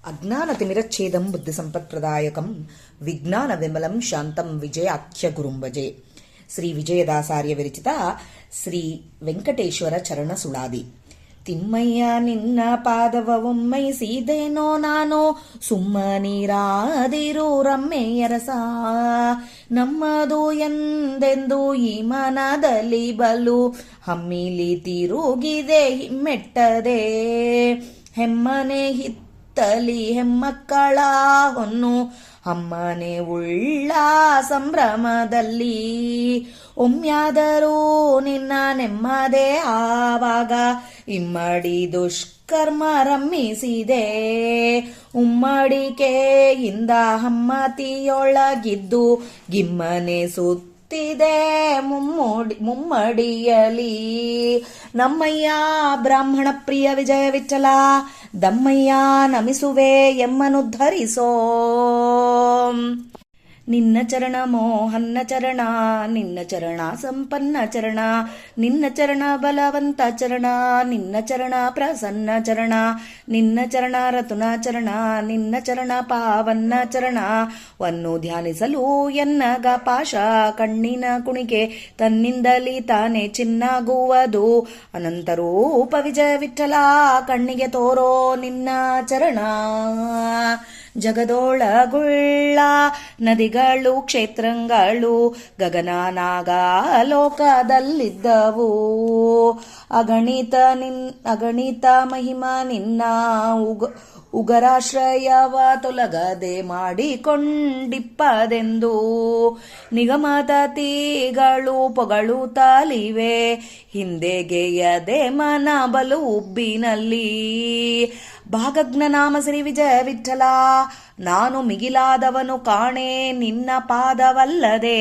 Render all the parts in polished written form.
ಅಜ್ಞಾನತಿಮಿರಚ್ಛೇದಂ ಬುದ್ಧಿಸಂಪತ್ಪ್ರದಾಯಕಂ ವಿಜ್ಞಾನ ವಿಮಲಂ ಶಾಂತಂ ವಿಜಯಾಖ್ಯ ಗುರುಂ ಭಜೆ. ಶ್ರೀ ವಿಜಯದಾಸಾರ್ಯ ವಿರಚಿತ ಶ್ರೀ ವೆಂಕಟೇಶ್ವರ ಚರಣ ಸುಳಾದಿ. ತಿಮ್ಮಯ್ಯ ನಿನ್ನ ಪಾದವ ಒಮ್ಮೈಸಿದೇನೋ ನಾನು, ಸುಮ್ಮನೀರಾದಿರು ರಮ್ಮೆಯರಸ. ನಮ್ಮದು ಎಂದೆಂದು ಈ ಮನದಲ್ಲಿ ಬಲು ಹಮ್ಮಿಲಿ ತಿರುಗಿದೆ ಹಿಮ್ಮೆಟ್ಟದೆ. ಹೆಮ್ಮನೆ ಹಿತ್ತಲಿ ಹೆಮ್ಮಕ್ಕಳ ಹೊನ್ನು ಅಮ್ಮನೆ ಉಳ್ಳ ಸಂಭ್ರಮದಲ್ಲಿ. ಒಮ್ಮ್ಯಾದರೂ ನಿನ್ನ ನೆಮ್ಮದೇ ಆವಾಗ ಇಮ್ಮಡಿ ದುಷ್ಕರ್ಮ ರಮ್ಮಿಸಿದೆ. ಉಮ್ಮಡಿಕೆಯಿಂದ ಹಮ್ಮತಿಯೊಳಗಿದ್ದು ಗಿಮ್ಮನೆ ಸುತ್ತಿದೆ ಮುಮ್ಮಡಿಯಲಿ. ನಮ್ಮಯ್ಯ ಬ್ರಾಹ್ಮಣ ಪ್ರಿಯ ವಿಜಯ ವಿಠಲ, ದಮ್ಮಯ್ಯ ನಮಿಸುವೆ ಎಮ್ಮನುದ್ಧರಿಸೋ. ನಿನ್ನ ಚರಣ ಮೋಹನ್ನ ಚರಣ, ನಿನ್ನ ಚರಣ ಸಂಪನ್ನ ಚರಣ, ನಿನ್ನ ಚರಣ ಬಲವಂತ ಚರಣ, ನಿನ್ನ ಚರಣ ಪ್ರಸನ್ನ ಚರಣ, ನಿನ್ನ ಚರಣ ರತುನ ಚರಣ, ನಿನ್ನ ಚರಣ ಪಾವನ್ನ ಚರಣ ವನ್ನು ಧ್ಯಾನಿಸಲು ಎನ್ನಗ ಪಾಶ. ಕಣ್ಣಿನ ಕುಣಿಕೆ ತನ್ನಿಂದಲಿ ತಾನೇ ಚಿನ್ನಾಗುವುದು. ಅನಂತರೂಪ ವಿಜಯ ವಿಠಲ, ಕಣ್ಣಿಗೆ ತೋರೋ ನಿನ್ನ ಚರಣ. ಜಗದೊಳಗುಳ್ಳ ನದಿಗಳು ಕ್ಷೇತ್ರಗಳು ಗಗನಾನಾಗ ಲೋಕದಲ್ಲಿದ್ದವು. ಅಗಣಿತ ಮಹಿಮಾ ನಿನ್ನ ಉಗರಾಶ್ರಯವ ತೊಲಗದೆ ಮಾಡಿಕೊಂಡಿಪ್ಪದೆಂದು. ನಿಗಮತತಿಗಳು ಪೊಗಳುತ್ತಲಿವೆ ಹಿಂದೆಗೆಯದೆ ಮನ ಬಲು ಉಬ್ಬಿನಲ್ಲಿ. ಭಾಗಜ್ಞ ನಾಮ ಶ್ರೀ ವಿಜಯ ವಿಠಲ, ನಾನು ಮಿಗಿಲಾದವನು ಕಾಣೆ ನಿನ್ನ ಪಾದವಲ್ಲದೆ.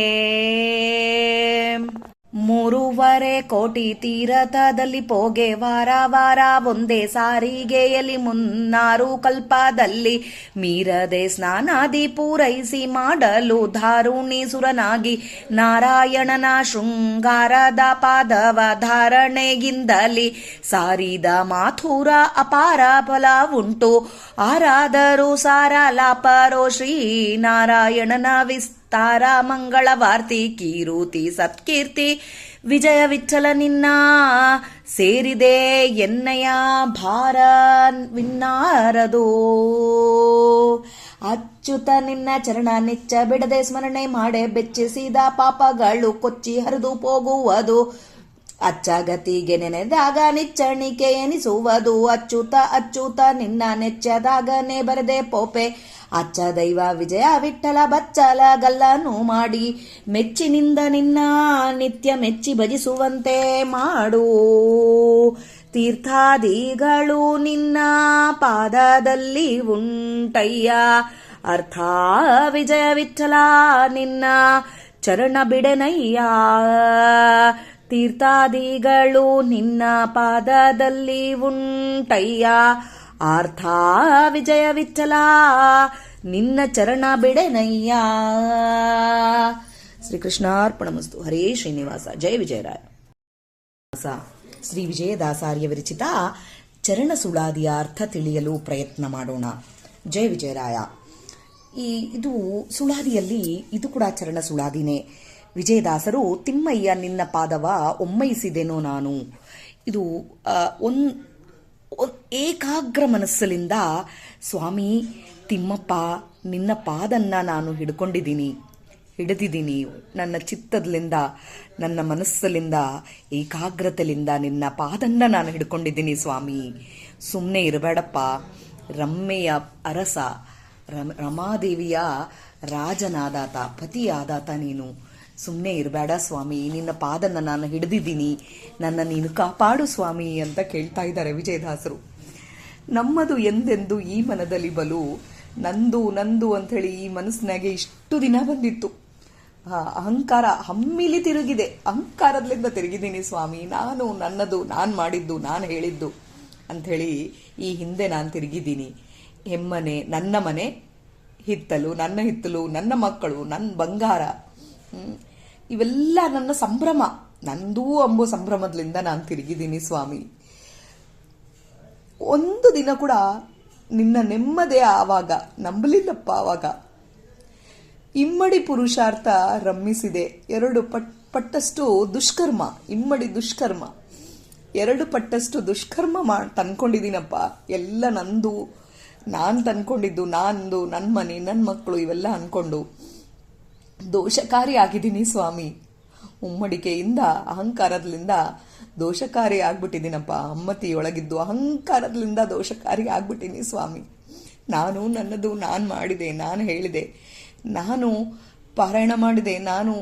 3.5 ಕೋಟಿ ತೀರಥದಲ್ಲಿ ಪೋಗೆ ವಾರ ವಾರ ಒಂದೇ ಸಾರಿಗೆಯಲ್ಲಿ 3 ಕಲ್ಪದಲ್ಲಿ ಮೀರದೆ ಸ್ನಾನಾದಿ ಪೂರೈಸಿ ಮಾಡಲು ಧಾರುಣಿ ಸುರನಾಗಿ ನಾರಾಯಣನ ಶೃಂಗಾರದ ಪಾದವ ಧಾರಣೆಗಿಂದಲಿ ಸಾರಿದ ಮಾಥುರ ಅಪಾರ ಫಲ ಉಂಟು. ಆರಾದರೂ ಸಾರಲಾಪರೋ ಶ್ರೀ ನಾರಾಯಣನ ತಾರ ಮಂಗಳವಾರ್ತಿ ಕೀರುತಿ ಸತ್ಕೀರ್ತಿ. ವಿಜಯ ವಿಠಲ ನಿನ್ನ ಸೇರಿದೆ ಎನ್ನಯ ಭಾರ ವಿನ್ನಾರದು. ಅಚ್ಯುತ ನಿನ್ನ ಚರಣ ನಿಚ್ಚ ಬಿಡದೆ ಸ್ಮರಣೆ ಮಾಡೆ ಬೆಚ್ಚಿಸಿದ ಪಾಪಗಳು ಕೊಚ್ಚಿ ಹರಿದು ಹೋಗುವುದು. ಅಚ್ಚಗತಿಗೆ ನೆನೆದಾಗ ನಿಚ್ಚಣಿಕೆ ಎನಿಸುವುದು. ಅಚ್ಯುತ ನಿನ್ನ ನೆಚ್ಚದಾಗನೆ ಬರದೆ ಪೋಪೆ. ಅಚ್ಚ ದೈವ ವಿಜಯ ವಿಠಲ ಬಚ್ಚಲ ಗಲ್ಲನು ಮಾಡಿ ಮೆಚ್ಚಿನಿಂದ ನಿನ್ನ ನಿತ್ಯ ಮೆಚ್ಚಿ ಭಜಿಸುವಂತೆ ಮಾಡು. ತೀರ್ಥಾದಿಗಳು ನಿನ್ನ ಪಾದದಲ್ಲಿ ಉಂಟಯ್ಯ, ಅರ್ಥ ವಿಜಯ ವಿಠಲ ನಿನ್ನ ಚರಣ ಬಿಡೆನಯ್ಯ. ತೀರ್ಥಾದಿಗಳು ನಿನ್ನ ಪಾದದಲ್ಲಿ ಉಂಟಯ್ಯ, ಅರ್ಥ ವಿಜಯ ವಿಠಲ ನಿನ್ನ ಚರಣ ಬಿಡೆನಯ್ಯ. ಶ್ರೀಕೃಷ್ಣಾರ್ಪಣಮಸ್ತು. ಹರೇ ಶ್ರೀನಿವಾಸ. ಜಯ ವಿಜಯರಾಯ. ಶ್ರೀ ವಿಜಯದಾಸಾರ್ಯ ವಿರಚಿತ ಚರಣ ಸುಳಾದಿಯ ಅರ್ಥ ತಿಳಿಯಲು ಪ್ರಯತ್ನ ಮಾಡೋಣ. ಜಯ ವಿಜಯರಾಯ. ಇದು ಸುಳಾದಿಯಲ್ಲಿ ಇದು ಕೂಡ ಚರಣ ಸುಳಾದಿನೇ. ವಿಜಯದಾಸರು ತಿಮ್ಮಯ್ಯ ನಿನ್ನ ಪಾದವ ಒಮ್ಮೈಸಿದೆನೋ ನಾನು. ಇದು ಏಕಾಗ್ರ ಮನಸ್ಸಲಿಂದ ಸ್ವಾಮಿ ತಿಮ್ಮಪ್ಪ ನಿನ್ನ ಪಾದನ್ನ ನಾನು ಹಿಡಿದಿದ್ದೀನಿ. ನನ್ನ ಚಿತ್ತದಲ್ಲಿಂದ ನನ್ನ ಮನಸ್ಸಲ್ಲಿಂದ ಏಕಾಗ್ರತೆಯಿಂದ ನಿನ್ನ ಪಾದನ್ನ ನಾನು ಹಿಡ್ಕೊಂಡಿದ್ದೀನಿ ಸ್ವಾಮಿ. ಸುಮ್ಮನೆ ಇರಬೇಡಪ್ಪ. ರಮ್ಮೆಯ ಅರಸ, ರಮಾದೇವಿಯ ರಾಜನಾದಾತ, ಪತಿಯಾದಾತ ನೀನು. ಸುಮ್ಮನೆ ಇರಬೇಡ ಸ್ವಾಮಿ, ನಿನ್ನ ಪಾದನ್ನ ನಾನು ಹಿಡಿದಿದ್ದೀನಿ, ನನ್ನ ನೀನು ಕಾಪಾಡು ಸ್ವಾಮಿ ಅಂತ ಕೇಳ್ತಾ ಇದ್ದಾರೆ ವಿಜಯದಾಸರು. ನಮ್ಮದು ಎಂದೆಂದು ಈ ಮನದಲ್ಲಿ ಬಲು ನಂದು ಅಂಥೇಳಿ ಈ ಮನಸ್ಸಿನಾಗೆ ಇಷ್ಟು ದಿನ ಬಂದಿತ್ತು. ಅಹಂಕಾರ ಹಮ್ಮಿಲಿ ತಿರುಗಿದೆ. ಅಹಂಕಾರದಿಂದ ತಿರುಗಿದ್ದೀನಿ ಸ್ವಾಮಿ. ನಾನು ನನ್ನದು, ನಾನು ಮಾಡಿದ್ದು, ನಾನು ಹೇಳಿದ್ದು ಅಂಥೇಳಿ ಈ ಹಿಂದೆ ನಾನು ತಿರುಗಿದ್ದೀನಿ. ಹೆಮ್ಮನೆ, ನನ್ನ ಮನೆ, ಹಿತ್ತಲು, ನನ್ನ ಮಕ್ಕಳು, ನನ್ನ ಬಂಗಾರ, ಇವೆಲ್ಲ ನನ್ನ ಸಂಭ್ರಮ. ನಂದೂ ಅಂಬೋ ಸಂಭ್ರಮದಿಂದ ನಾನು ತಿರುಗಿದ್ದೀನಿ ಸ್ವಾಮಿ. ಒಂದು ದಿನ ಕೂಡ ನಿನ್ನ ನೆಮ್ಮದೇ ಆವಾಗ, ನಂಬಲಿಲ್ಲಪ್ಪ ಆವಾಗ. ಇಮ್ಮಡಿ ಪುರುಷಾರ್ಥ ರಮ್ಮಿಸಿದೆ, 2 ಪಟ್ಟಷ್ಟು ದುಷ್ಕರ್ಮ, ಇಮ್ಮಡಿ ದುಷ್ಕರ್ಮ, 2 ಪಟ್ಟಷ್ಟು ದುಷ್ಕರ್ಮ ತಂದ್ಕೊಂಡಿದ್ದೀನಪ್ಪ. ಎಲ್ಲ ನಂದು, ನಾನು ತಂದ್ಕೊಂಡಿದ್ದು, ನಂದು, ನನ್ನ ಮನೆ, ನನ್ನ ಮಕ್ಕಳು ಇವೆಲ್ಲ ಅನ್ಕೊಂಡು ದೋಷಕಾರಿ ಆಗಿದ್ದೀನಿ ಸ್ವಾಮಿ. ಉಮ್ಮಡಿಕೆಯಿಂದ, ಅಹಂಕಾರದಿಂದ ದೋಷಕಾರಿ ಆಗ್ಬಿಟ್ಟಿದ್ದೀನಪ್ಪ. ಅಮ್ಮತಿಯೊಳಗಿದ್ದು ಅಹಂಕಾರದಿಂದ ದೋಷಕಾರಿ ಆಗ್ಬಿಟ್ಟಿನಿ ಸ್ವಾಮಿ. ನಾನು ನನ್ನದು, ನಾನು ಮಾಡಿದೆ, ನಾನು ಹೇಳಿದೆ, ನಾನು ಪಾರಾಯಣ ಮಾಡಿದೆ, ನಾನು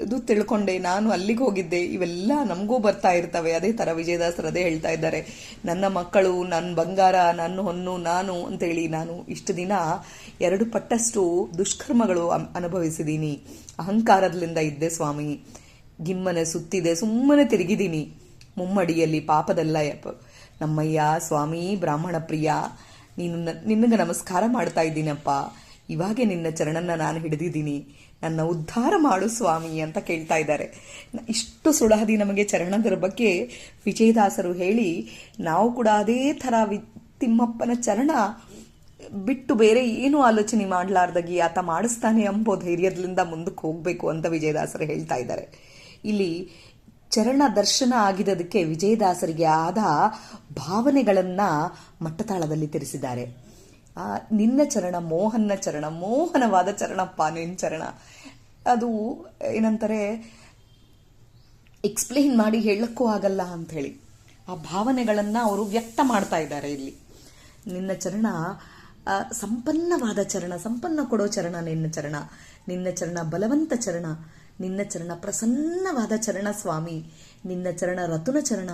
ಇದು ತಿಳ್ಕೊಂಡೆ, ನಾನು ಅಲ್ಲಿಗೆ ಹೋಗಿದ್ದೆ, ಇವೆಲ್ಲ ನಮಗೂ ಬರ್ತಾ ಇರ್ತವೆ. ಅದೇ ಥರ ವಿಜಯದಾಸರು ಅದೇ ಹೇಳ್ತಾ ಇದ್ದಾರೆ, ನನ್ನ ಮಕ್ಕಳು, ನನ್ನ ಬಂಗಾರ, ನನ್ನ ಹೊನ್ನು, ನಾನು ಅಂತೇಳಿ ನಾನು ಇಷ್ಟು ದಿನ 2 ಪಟ್ಟಷ್ಟು ದುಷ್ಕರ್ಮಗಳು ಅನುಭವಿಸಿದ್ದೀನಿ. ಅಹಂಕಾರದಿಂದ ಇದ್ದೆ ಸ್ವಾಮಿ. ಗಿಮ್ಮನೆ ಸುತ್ತಿದೆ, ಸುಮ್ಮನೆ ತಿರುಗಿದ್ದೀನಿ ಮುಮ್ಮಡಿಯಲ್ಲಿ ಪಾಪದಲ್ಲ. ನಮ್ಮಯ್ಯ ಸ್ವಾಮಿ ಬ್ರಾಹ್ಮಣ ಪ್ರಿಯ, ನಿನಗೆ ನಮಸ್ಕಾರ ಮಾಡ್ತಾ ಇದ್ದೀನಪ್ಪ. ಇವಾಗೆ ನಿನ್ನ ಚರಣನ ನಾನು ಹಿಡಿದಿದ್ದೀನಿ, ನನ್ನ ಉದ್ಧಾರ ಮಾಡು ಸ್ವಾಮಿ ಅಂತ ಕೇಳ್ತಾ ಇದ್ದಾರೆ. ಇಷ್ಟು ಸುಳಾದಿ ನಮಗೆ ಚರಣದರ ಬಗ್ಗೆ ವಿಜಯದಾಸರು ಹೇಳಿ, ನಾವು ಕೂಡ ಅದೇ ಥರ ತಿಮ್ಮಪ್ಪನ ಚರಣ ಬಿಟ್ಟು ಬೇರೆ ಏನು ಆಲೋಚನೆ ಮಾಡಲಾರ್ದಾಗಿ ಆತ ಮಾಡಿಸ್ತಾನೆ ಎಂಬೋ ಧೈರ್ಯದಿಂದ ಮುಂದಕ್ಕೆ ಹೋಗಬೇಕು ಅಂತ ವಿಜಯದಾಸರು ಹೇಳ್ತಾ ಇದ್ದಾರೆ. ಇಲ್ಲಿ ಚರಣ ದರ್ಶನ ಆಗಿದ್ದಕ್ಕೆ ವಿಜಯದಾಸರಿಗೆ ಆದ ಭಾವನೆಗಳನ್ನ ಮಟ್ಟತಾಳದಲ್ಲಿ ತಿಳಿಸಿದ್ದಾರೆ. ನಿನ್ನ ಚರಣ ಮೋಹನ ಚರಣ, ಮೋಹನವಾದ ಚರಣಪ್ಪ ನಿನ್ನ ಚರಣ. ಅದು ಏನಂತಾರೆ, ಎಕ್ಸ್ಪ್ಲೇನ್ ಮಾಡಿ ಹೇಳಕ್ಕೂ ಆಗಲ್ಲ ಅಂತ ಹೇಳಿ ಆ ಭಾವನೆಗಳನ್ನ ಅವರು ವ್ಯಕ್ತ ಮಾಡ್ತಾ ಇದ್ದಾರೆ ಇಲ್ಲಿ. ನಿನ್ನ ಚರಣ ಸಂಪನ್ನವಾದ ಚರಣ, ಸಂಪನ್ನ ಕೊಡೋ ಚರಣ ನಿನ್ನ ಚರಣ. ನಿನ್ನ ಚರಣ ಬಲವಂತ ಚರಣ, ನಿನ್ನ ಚರಣ ಪ್ರಸನ್ನವಾದ ಚರಣ ಸ್ವಾಮಿ. ನಿನ್ನ ಚರಣ ರತುನ ಚರಣ,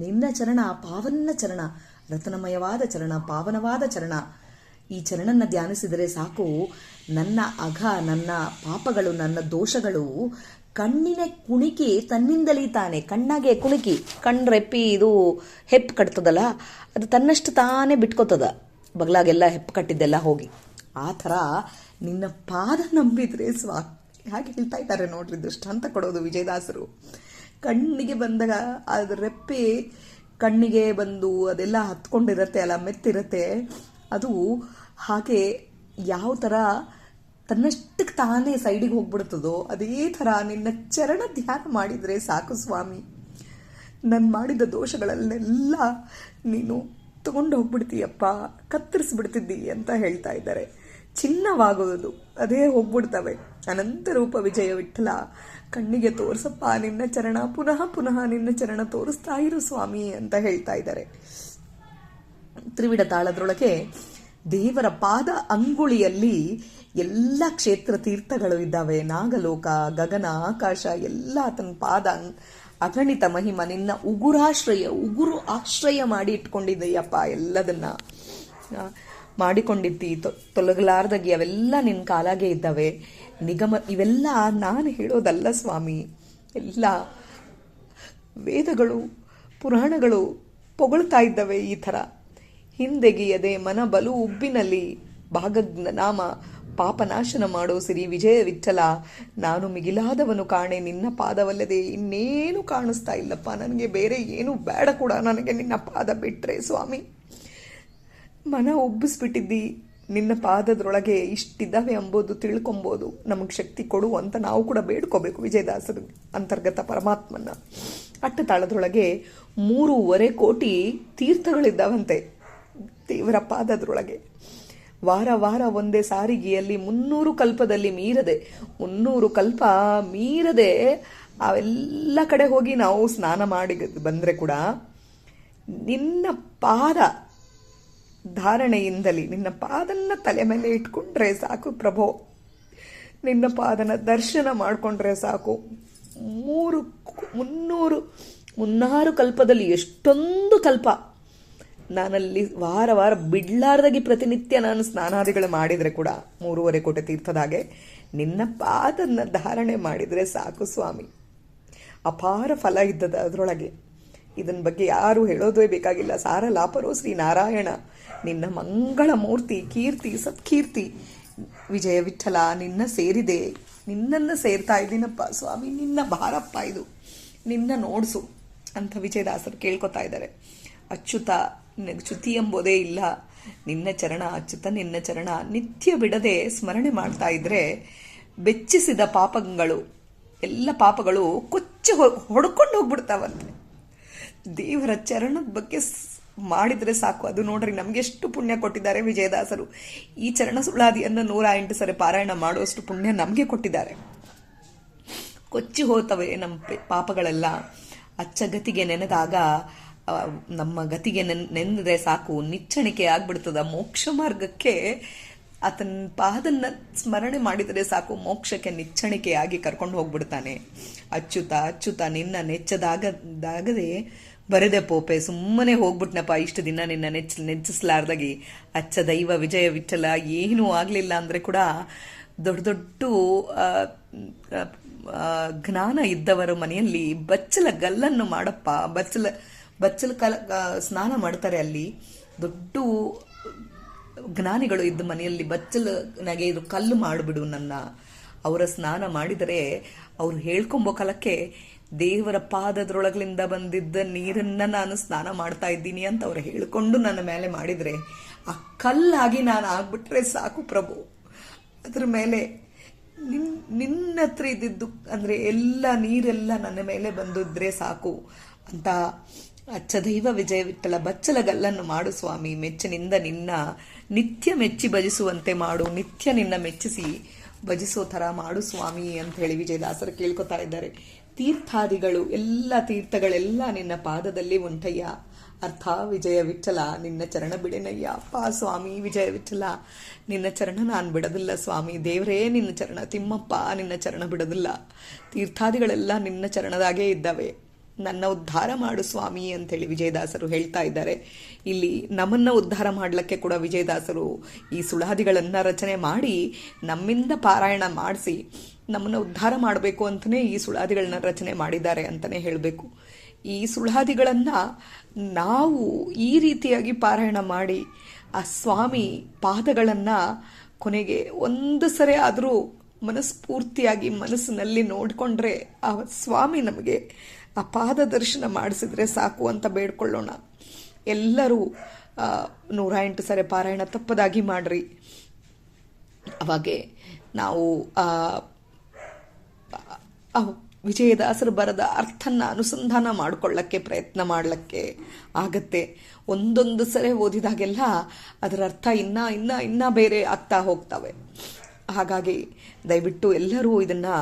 ನಿನ್ನ ಚರಣ ಪಾವನ ಚರಣ, ರತನಮಯವಾದ ಚರಣ, ಪಾವನವಾದ ಚರಣ. ಈ ಚರಣನ ಧ್ಯಾನಿಸಿದರೆ ಸಾಕು, ನನ್ನ ಅಘ, ನನ್ನ ಪಾಪಗಳು, ನನ್ನ ದೋಷಗಳು ಕಣ್ಣಿನ ಕುಣಿಕಿ ತನ್ನಿಂದಲೇ ತಾನೆ. ಕಣ್ಣಾಗೆ ಕುಣಿಕಿ, ಕಣ್ರೆಪ್ಪಿ ಇದು ಹೆಪ್ಪು ಕಟ್ತದಲ್ಲ, ಅದು ತನ್ನಷ್ಟು ತಾನೇ ಬಿಟ್ಕೋತದ, ಬಗ್ಲಾಗೆಲ್ಲ ಹೆಪ್ಪು ಕಟ್ಟಿದ್ದೆಲ್ಲ ಹೋಗಿ. ಆ ಥರ ನಿನ್ನ ಪಾದ ನಂಬಿದ್ರೆ ಹಾಗೆ ಹೇಳ್ತಾ ಇದ್ದಾರೆ ನೋಡ್ರಿ. ದೃಷ್ಟಾಂತ ಕೊಡೋದು ವಿಜಯದಾಸರು. ಕಣ್ಣಿಗೆ ಬಂದಾಗ ಅದು ರೆಪ್ಪೆ ಕಣ್ಣಿಗೆ ಬಂದು ಅದೆಲ್ಲ ಹತ್ಕೊಂಡಿರತ್ತೆ ಅಲ್ಲ, ಮೆತ್ತಿರತ್ತೆ, ಅದು ಹಾಗೆ ಯಾವ ಥರ ತನ್ನಷ್ಟಕ್ಕೆ ತಾನೇ ಸೈಡಿಗೆ ಹೋಗ್ಬಿಡ್ತದೋ ಅದೇ ಥರ ನಿನ್ನ ಚರಣ ಧ್ಯಾನ ಮಾಡಿದರೆ ಸಾಕು ಸ್ವಾಮಿ. ನಾನು ಮಾಡಿದ ದೋಷಗಳನ್ನೆಲ್ಲ ನೀನು ತಗೊಂಡು ಹೋಗ್ಬಿಡ್ತೀಯಪ್ಪ, ಕತ್ತರಿಸ್ಬಿಡ್ತಿದ್ದಿ ಅಂತ ಹೇಳ್ತಾ ಇದ್ದಾರೆ. ಚಿನ್ನವಾಗುವುದು ಅದೇ ಹೋಗ್ಬಿಡ್ತವೆ. ಅನಂತ ರೂಪ ವಿಜಯ ವಿಠಲ, ಕಣ್ಣಿಗೆ ತೋರ್ಸಪ್ಪ ನಿನ್ನ ಚರಣ, ಪುನಃ ಪುನಃ ನಿನ್ನ ಚರಣ ತೋರಿಸ್ತಾ ಇರು ಸ್ವಾಮಿ ಅಂತ ಹೇಳ್ತಾ ಇದ್ದಾರೆ. ತ್ರಿವಿಡ ತಾಳದ್ರೊಳಗೆ ದೇವರ ಪಾದ ಅಂಗುಳಿಯಲ್ಲಿ ಎಲ್ಲ ಕ್ಷೇತ್ರ ತೀರ್ಥಗಳು ಇದ್ದಾವೆ. ನಾಗಲೋಕ, ಗಗನ, ಆಕಾಶ ಎಲ್ಲ ತನ್ನ ಪಾದ ಅಗಣಿತ ಮಹಿಮ. ನಿನ್ನ ಉಗುರು ಆಶ್ರಯ ಮಾಡಿ ಇಟ್ಕೊಂಡಿದ್ದೀಯಪ್ಪ, ಎಲ್ಲದನ್ನ ಮಾಡಿಕೊಂಡಿದ್ದಿ, ತೊಲಗಲಾರ್ದಾಗಿ ಅವೆಲ್ಲ ನಿನ್ನ ಕಾಲಾಗೆ ಇದ್ದಾವೆ. ನಿಗಮ ಇವೆಲ್ಲ ನಾನು ಹೇಳೋದಲ್ಲ ಸ್ವಾಮಿ, ಎಲ್ಲ ವೇದಗಳು ಪುರಾಣಗಳು ಪೊಗಳ್ತಾ ಇದ್ದವೆ ಈ ಥರ. ಹಿಂದೆಗೆಯದೆ ಮನ ಬಲು ಉಬ್ಬಿನಲ್ಲಿ ಭಾಗಜ್ಞ ನಾಮ ಪಾಪನಾಶನ ಮಾಡೋ ಸಿರಿ ವಿಜಯ ವಿಠಲ. ನಾನು ಮಿಗಿಲಾದವನು ಕಾಣೆ, ನಿನ್ನ ಪಾದವಲ್ಲದೆ ಇನ್ನೇನು ಕಾಣಿಸ್ತಾ ಇಲ್ಲಪ್ಪ ನನಗೆ, ಬೇರೆ ಏನು ಬೇಡ ಕೂಡ ನನಗೆ ನಿನ್ನ ಪಾದ ಬಿಟ್ರೆ ಸ್ವಾಮಿ. ಮನ ಉಬ್ಬಿಸ್ಬಿಟ್ಟಿದ್ದಿ, ನಿನ್ನ ಪಾದದ್ರೊಳಗೆ ಇಷ್ಟಿದ್ದಾವೆ ಎಂಬುದು ತಿಳ್ಕೊಬೋದು. ನಮಗೆ ಶಕ್ತಿ ಕೊಡು ಅಂತ ನಾವು ಕೂಡ ಬೇಡ್ಕೋಬೇಕು ವಿಜಯದಾಸರು ಅಂತರ್ಗತ ಪರಮಾತ್ಮನ. ಅಟ್ಟತಾಳದ್ರೊಳಗೆ 3.5 ಕೋಟಿ ತೀರ್ಥಗಳಿದ್ದಾವಂತೆ ದೇವರ ಪಾದದ್ರೊಳಗೆ. ವಾರ ವಾರ ಒಂದೇ ಸಾರಿಗೆಯಲ್ಲಿ 300 ಕಲ್ಪದಲ್ಲಿ ಮೀರದೆ 300 ಕಲ್ಪ ಮೀರದೆ ಅವೆಲ್ಲ ಕಡೆ ಹೋಗಿ ನಾವು ಸ್ನಾನ ಮಾಡಿ ಬಂದರೆ ಕೂಡ ನಿನ್ನ ಪಾದ ಧಾರಣೆಯಿಂದಲೇ ನಿನ್ನ ಪಾದನ್ನ ತಲೆ ಮೇಲೆ ಇಟ್ಕೊಂಡ್ರೆ ಸಾಕು ಪ್ರಭೋ. ನಿನ್ನ ಪಾದನ ದರ್ಶನ ಮಾಡಿಕೊಂಡ್ರೆ ಸಾಕು. 300 ಕಲ್ಪದಲ್ಲಿ ಎಷ್ಟೊಂದು ಕಲ್ಪ ನಾನಲ್ಲಿ ವಾರ ವಾರ ಬಿಡ್ಲಾರ್ದಾಗಿ ಪ್ರತಿನಿತ್ಯ ನಾನು ಸ್ನಾನಾದಿಗಳು ಮಾಡಿದರೆ ಕೂಡ 3.5 ಕೋಟಿ ತೀರ್ಥದಾಗೆ ನಿನ್ನ ಪಾದನ್ನ ಧಾರಣೆ ಮಾಡಿದರೆ ಸಾಕು ಸ್ವಾಮಿ. ಅಪಾರ ಫಲ ಇದ್ದದ ಅದರೊಳಗೆ. ಇದನ್ನ ಬಗ್ಗೆ ಯಾರು ಹೇಳೋದೇ ಬೇಕಾಗಿಲ್ಲ. ಸಾರಲಾಪರೋ ಶ್ರೀ ನಾರಾಯಣ, ನಿನ್ನ ಮಂಗಳ ಮೂರ್ತಿ, ಕೀರ್ತಿ ಸತ್ಕೀರ್ತಿ ವಿಜಯ ವಿಠಲ ನಿನ್ನ ಸೇರಿದೆ, ನಿನ್ನನ್ನು ಸೇರ್ತಾ ಇದ್ದೀನಪ್ಪ ಸ್ವಾಮಿ, ನಿನ್ನ ಭಾರಪ್ಪ ಇದು, ನಿನ್ನ ನೋಡ್ಸು ಅಂತ ವಿಜಯದಾಸರು ಕೇಳ್ಕೊತಾ ಇದ್ದಾರೆ. ಅಚ್ಯುತ, ನಿನಗೆ ಚ್ಯುತಿ ಎಂಬುದೇ ಇಲ್ಲ, ನಿನ್ನ ಚರಣ ಅಚ್ಯುತ, ನಿನ್ನ ಚರಣ ನಿತ್ಯ ಬಿಡದೆ ಸ್ಮರಣೆ ಮಾಡ್ತಾ ಇದ್ರೆ ಬೆಚ್ಚಿಸಿದ ಪಾಪಗಳು ಎಲ್ಲ ಪಾಪಗಳು ಹೊಡ್ಕೊಂಡು ಹೋಗ್ಬಿಡ್ತಾವಂತೆ. ದೇವರ ಚರಣದ ಬಗ್ಗೆ ಮಾಡಿದ್ರೆ ಸಾಕು. ಅದು ನೋಡ್ರಿ ನಮ್ಗೆ ಎಷ್ಟು ಪುಣ್ಯ ಕೊಟ್ಟಿದ್ದಾರೆ ವಿಜಯದಾಸರು. ಈ ಚರಣ ಸುಳಾದಿಯನ್ನು 108 ಸರಿ ಪಾರಾಯಣ ಮಾಡುವಷ್ಟು ಪುಣ್ಯ ನಮಗೆ ಕೊಟ್ಟಿದ್ದಾರೆ. ಕೊಚ್ಚಿ ಹೋಗ್ತವೆ ನಮ್ಮ ಪಾಪಗಳೆಲ್ಲ. ಅಚ್ಚ ಗತಿಗೆ ನೆನೆದಾಗ ನಮ್ಮ ಗತಿಗೆ ನೆನೆದ್ರೆ ಸಾಕು, ನಿಚ್ಚಣಿಕೆ ಆಗ್ಬಿಡ್ತದ. ಮೋಕ್ಷ ಮಾರ್ಗಕ್ಕೆ ಆತನ ಪಾದನ್ನ ಸ್ಮರಣೆ ಮಾಡಿದರೆ ಸಾಕು, ಮೋಕ್ಷಕ್ಕೆ ನಿಚ್ಚಣಿಕೆಯಾಗಿ ಕರ್ಕೊಂಡು ಹೋಗ್ಬಿಡ್ತಾನೆ. ಅಚ್ಯುತ ಅಚ್ಯುತ ನಿನ್ನ ನೆಚ್ಚದಾಗದೆ ಬರೆದೆ ಪೋಪೆ, ಸುಮ್ಮನೆ ಹೋಗ್ಬಿಟ್ನಪ್ಪ ಇಷ್ಟು ದಿನ ನಿನ್ನ ನೆಚ್ಚಿಸ್ಲಾರ್ದಾಗಿ. ಅಚ್ಚ ದೈವ ವಿಜಯ ವಿಠಲ ಏನೂ ಆಗಲಿಲ್ಲ ಅಂದರೆ ಕೂಡ ದೊಡ್ಡ ದೊಡ್ಡ ಜ್ಞಾನ ಇದ್ದವರ ಮನೆಯಲ್ಲಿ ಬಚ್ಚಲ ಗಲ್ಲನ್ನು ಮಾಡಪ್ಪ. ಬಚ್ಚಲ ಸ್ನಾನ ಮಾಡ್ತಾರೆ ಅಲ್ಲಿ. ದೊಡ್ಡ ಜ್ಞಾನಿಗಳು ಇದ್ದ ಮನೆಯಲ್ಲಿ ಬಚ್ಚಲನಾಗೆ ಇದು ಕಲ್ಲು ಮಾಡಿಬಿಡು ನನ್ನ. ಅವರ ಸ್ನಾನ ಮಾಡಿದರೆ ಅವ್ರು ಹೇಳ್ಕೊಂಬೋ ಕಾಲಕ್ಕೆ ದೇವರ ಪಾದದ್ರೊಳಗಳಿಂದ ಬಂದಿದ್ದ ನೀರನ್ನ ನಾನು ಸ್ನಾನ ಮಾಡ್ತಾ ಇದ್ದೀನಿ ಅಂತ ಅವ್ರು ಹೇಳ್ಕೊಂಡು ನನ್ನ ಮೇಲೆ ಮಾಡಿದರೆ ಆ ಕಲ್ಲಾಗಿ ನಾನು ಆಗ್ಬಿಟ್ರೆ ಸಾಕು ಪ್ರಭು. ಅದ್ರ ಮೇಲೆ ನಿನ್ನ ಹತ್ರ ಇದ್ದಿದ್ದು ಅಂದರೆ ಎಲ್ಲ ನೀರೆಲ್ಲ ನನ್ನ ಮೇಲೆ ಬಂದಿದ್ರೆ ಸಾಕು ಅಂತ ಅಚ್ಚದೈವ ವಿಜಯ ವಿಠಲ ಬಚ್ಚಲ ಗಲ್ಲನ್ನು ಮಾಡು ಸ್ವಾಮಿ. ಮೆಚ್ಚಿನಿಂದ ನಿನ್ನ ನಿತ್ಯ ಮೆಚ್ಚಿ ಭಜಿಸುವಂತೆ ಮಾಡು, ನಿತ್ಯ ನಿನ್ನ ಮೆಚ್ಚಿಸಿ ಭಜಿಸೋ ಥರ ಮಾಡು ಸ್ವಾಮಿ ಅಂತ ಹೇಳಿ ವಿಜಯದಾಸರು ಕೇಳ್ಕೊತಾ ಇದ್ದಾರೆ. ತೀರ್ಥಾದಿಗಳು ಎಲ್ಲ ತೀರ್ಥಗಳೆಲ್ಲ ನಿನ್ನ ಪಾದದಲ್ಲಿ ಉಂಟಯ್ಯ. ಅರ್ಥ ವಿಜಯ ವಿಠಲ ನಿನ್ನ ಚರಣ ಬಿಡೆನಯ್ಯ. ಅಪ್ಪ ಸ್ವಾಮಿ ವಿಜಯ ವಿಠಲ ನಿನ್ನ ಚರಣ ನಾನು ಬಿಡೋದಿಲ್ಲ ಸ್ವಾಮಿ. ದೇವರೇ ನಿನ್ನ ಚರಣ, ತಿಮ್ಮಪ್ಪ ನಿನ್ನ ಚರಣ ಬಿಡೋದಿಲ್ಲ. ತೀರ್ಥಾದಿಗಳೆಲ್ಲ ನಿನ್ನ ಚರಣದಾಗೇ ಇದ್ದಾವೆ, ನನ್ನ ಉದ್ಧಾರ ಮಾಡು ಸ್ವಾಮಿ ಅಂತೇಳಿ ವಿಜಯದಾಸರು ಹೇಳ್ತಾ ಇದ್ದಾರೆ. ಇಲ್ಲಿ ನಮ್ಮನ್ನು ಉದ್ಧಾರ ಮಾಡಲಿಕ್ಕೆ ಕೂಡ ವಿಜಯದಾಸರು ಈ ಸುಳಾದಿಗಳನ್ನು ರಚನೆ ಮಾಡಿ ನಮ್ಮಿಂದ ಪಾರಾಯಣ ಮಾಡಿಸಿ ನಮ್ಮನ್ನು ಉದ್ಧಾರ ಮಾಡಬೇಕು ಅಂತಲೇ ಈ ಸುಳಾದಿಗಳನ್ನ ರಚನೆ ಮಾಡಿದ್ದಾರೆ ಅಂತಲೇ ಹೇಳಬೇಕು. ಈ ಸುಳಾದಿಗಳನ್ನು ನಾವು ಈ ರೀತಿಯಾಗಿ ಪಾರಾಯಣ ಮಾಡಿ ಆ ಸ್ವಾಮಿ ಪಾದಗಳನ್ನು ಕೊನೆಗೆ ಒಂದು ಸರಿ ಆದರೂ ಮನಸ್ಫೂರ್ತಿಯಾಗಿ ಮನಸ್ಸಿನಲ್ಲಿ ನೋಡಿಕೊಂಡ್ರೆ ಆ ಸ್ವಾಮಿ ನಮಗೆ ಆ ಪಾದ ದರ್ಶನ ಮಾಡಿಸಿದ್ರೆ ಸಾಕು ಅಂತ ಬೇಡ್ಕೊಳ್ಳೋಣ. ಎಲ್ಲರೂ 108 ಸರಿ ಪಾರಾಯಣ ತಪ್ಪದಾಗಿ ಮಾಡ್ರಿ. ಅವಾಗೆ ನಾವು ವಿಜಯದಾಸರು ಬರೆದ ಅರ್ಥನ ಅನುಸಂಧಾನ ಮಾಡಿಕೊಳ್ಳಕ್ಕೆ ಪ್ರಯತ್ನ ಮಾಡಲಿಕ್ಕೆ ಆಗತ್ತೆ. ಒಂದೊಂದು ಸರಿ ಓದಿದಾಗೆಲ್ಲ ಅದರ ಅರ್ಥ ಇನ್ನ ಬೇರೆ ಆಗ್ತಾ ಹೋಗ್ತವೆ. ಹಾಗಾಗಿ ದಯವಿಟ್ಟು ಎಲ್ಲರೂ ಇದನ್ನು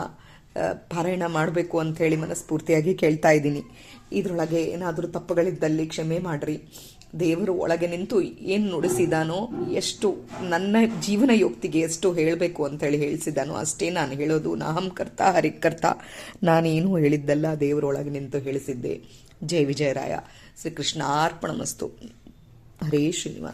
ಪಾರಾಯಣ ಮಾಡಬೇಕು ಅಂಥೇಳಿ ಮನಸ್ಫೂರ್ತಿಯಾಗಿ ಕೇಳ್ತಾ ಇದ್ದೀನಿ. ಇದರೊಳಗೆ ಏನಾದರೂ ತಪ್ಪುಗಳಿದ್ದಲ್ಲಿ ಕ್ಷಮೆ ಮಾಡಿರಿ. ದೇವರು ಒಳಗೆ ನಿಂತು ಏನು ನುಡಿಸಿದಾನೋ, ಎಷ್ಟು ನನ್ನ ಜೀವನ ಯೋಕ್ತಿಗೆ ಎಷ್ಟು ಹೇಳಬೇಕು ಅಂತೇಳಿ ಹೇಳಿಸಿದಾನೋ ಅಷ್ಟೇ ನಾನು ಹೇಳೋದು. ನಾಹಂಕರ್ತ ಹರಿಕರ್ತ, ನಾನೇನು ಹೇಳಿದ್ದಲ್ಲ, ದೇವರೊಳಗೆ ನಿಂತು ಹೇಳಿಸಿದ್ದೆ. ಜಯ ವಿಜಯರಾಯ. ಶ್ರೀಕೃಷ್ಣ ಅರ್ಪಣಮಸ್ತು. ಹರೇ ಶ್ರೀನಿವಾಸ.